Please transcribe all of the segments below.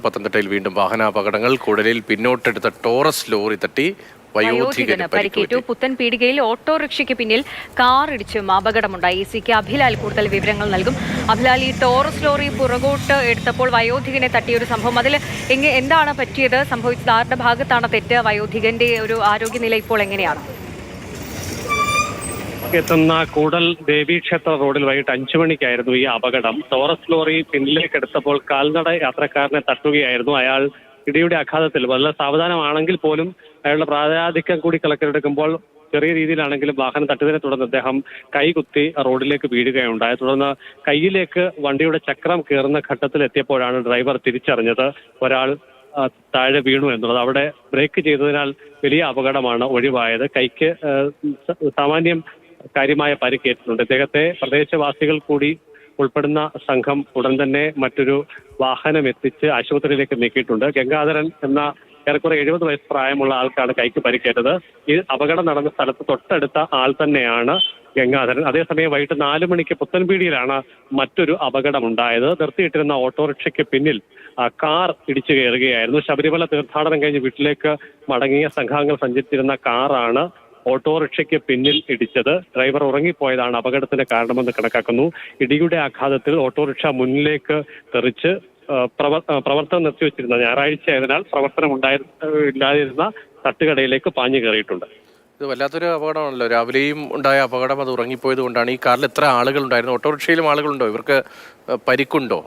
പത്തനംതിട്ടയിൽ വീണ്ടും വാഹനാപകടങ്ങൾ. കൂടലിൽ പിന്നോട്ടെടുത്ത Taurus lorry തട്ടി വയോധികന് പരിക്കേറ്റു. പുത്തൻ പീടികയിൽ ഓട്ടോറിക്ഷയ്ക്ക് പിന്നിൽ കാർ ഇടിച്ചും അപകടമുണ്ടായി. സിക്ക് അഭിലാൽ കൂടുതൽ വിവരങ്ങൾ നൽകും. അഭിലാൽ, ഈ ടോറസ് ലോറി പുറകോട്ട് എടുത്തപ്പോൾ വയോധികനെ തട്ടിയൊരു സംഭവം, അതിൽ എന്താണ് പറ്റിയത്? സംഭവിച്ചത് ആരുടെ ഭാഗത്താണ് തെറ്റ്? വയോധികന്റെ ഒരു ആരോഗ്യനില ഇപ്പോൾ എങ്ങനെയാണ്? എത്തുന്ന കൂടൽ ദേവീക്ഷേത്ര റോഡിൽ വൈകിട്ട് 5 മണിക്കായിരുന്നു ഈ അപകടം. ടോറസ് ലോറി പിന്നിലേക്ക് എടുത്തപ്പോൾ കാൽനട യാത്രക്കാരനെ തട്ടുകയായിരുന്നു. അയാൾ ഇടിയുടെ ആഘാതത്തിൽ വളരെ സാവധാനമാണെങ്കിൽ പോലും അയാളുടെ പ്രായാധിക്യം കൂടി കണക്കിലെടുക്കുമ്പോൾ ചെറിയ രീതിയിലാണെങ്കിലും വാഹനം തട്ടിയതിനെ തുടർന്ന് അദ്ദേഹം കൈകുത്തി റോഡിലേക്ക് വീഴുകയുണ്ടായി. തുടർന്ന് കൈയിലേക്ക് വണ്ടിയുടെ ചക്രം കയറുന്ന ഘട്ടത്തിൽ എത്തിയപ്പോഴാണ് ഡ്രൈവർ തിരിച്ചറിഞ്ഞത് ഒരാൾ താഴെ വീണു എന്നുള്ളത്. അവിടെ ബ്രേക്ക് ചെയ്തതിനാൽ വലിയ അപകടമാണ് ഒഴിവായത്. കൈക്ക് സാമാന്യം കാര്യമായ പരിക്കേറ്റിട്ടുണ്ട്. ഇദ്ദേഹത്തെ പ്രദേശവാസികൾ കൂടി ഉൾപ്പെടുന്ന സംഘം ഉടൻ തന്നെ മറ്റൊരു വാഹനം എത്തിച്ച് ആശുപത്രിയിലേക്ക് നീക്കിയിട്ടുണ്ട്. ഗംഗാധരൻ എന്ന ഏറെക്കുറെ 70 വയസ്സ് പ്രായമുള്ള ആൾക്കാണ് കൈക്ക് പരിക്കേറ്റത്. ഈ അപകടം നടന്ന സ്ഥലത്ത് തൊട്ടടുത്ത ആൾ തന്നെയാണ് ഗംഗാധരൻ. അതേസമയം വൈകിട്ട് 4 മണിക്ക് പുത്തൻപീടിയിലാണ് മറ്റൊരു അപകടമുണ്ടായത്. നിർത്തിയിട്ടിരുന്ന ഓട്ടോറിക്ഷയ്ക്ക് പിന്നിൽ കാർ ഇടിച്ചു കയറുകയായിരുന്നു. ശബരിമല തീർത്ഥാടനം കഴിഞ്ഞ് വീട്ടിലേക്ക് മടങ്ങിയ സംഘാംഗങ്ങൾ സഞ്ചരിച്ചിരുന്ന കാറാണ് ഓട്ടോറിക്ഷയ്ക്ക് പിന്നിൽ ഇടിച്ചത്. ഡ്രൈവർ ഉറങ്ങിപ്പോയതാണ് അപകടത്തിന് കാരണമെന്ന് കണക്കാക്കുന്നു. ഇടിയുടെ ആഘാതത്തിൽ ഓട്ടോറിക്ഷ മുന്നിലേക്ക് തെറിച്ച് പ്രവർത്തനം നിർത്തിവെച്ചിരുന്ന ഞായറാഴ്ച ആയതിനാൽ പ്രവർത്തനം ഇല്ലാതിരുന്ന തട്ടുകടയിലേക്ക് പാഞ്ഞു കയറിയിട്ടുണ്ട്. ഇത് വല്ലാത്തൊരു അപകടമാണല്ലോ. രാവിലെയും ഉണ്ടായ അപകടം, അത് ഉറങ്ങിപ്പോയത് കൊണ്ടാണ്. ഈ കാറിൽ എത്ര ആളുകൾ ഉണ്ടായിരുന്നു? ഓട്ടോറിക്ഷയിലും ആളുകളുണ്ടോ? ഇവർക്ക് പരിക്കുണ്ടോ?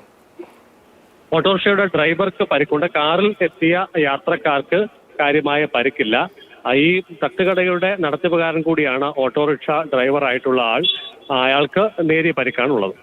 ഓട്ടോറിക്ഷയുടെ ഡ്രൈവർക്ക് പരിക്കുണ്ട്. കാറിൽ എത്തിയ യാത്രക്കാർക്ക് കാര്യമായ പരിക്കില്ല. ഈ തട്ടുകടയുടെ നടത്തിപ്പുകാരൻ കൂടിയാണ് ഓട്ടോറിക്ഷ ഡ്രൈവറായിട്ടുള്ള ആൾ. അയാൾക്ക് നേരിയ പരിക്കാണ് ഉള്ളത്.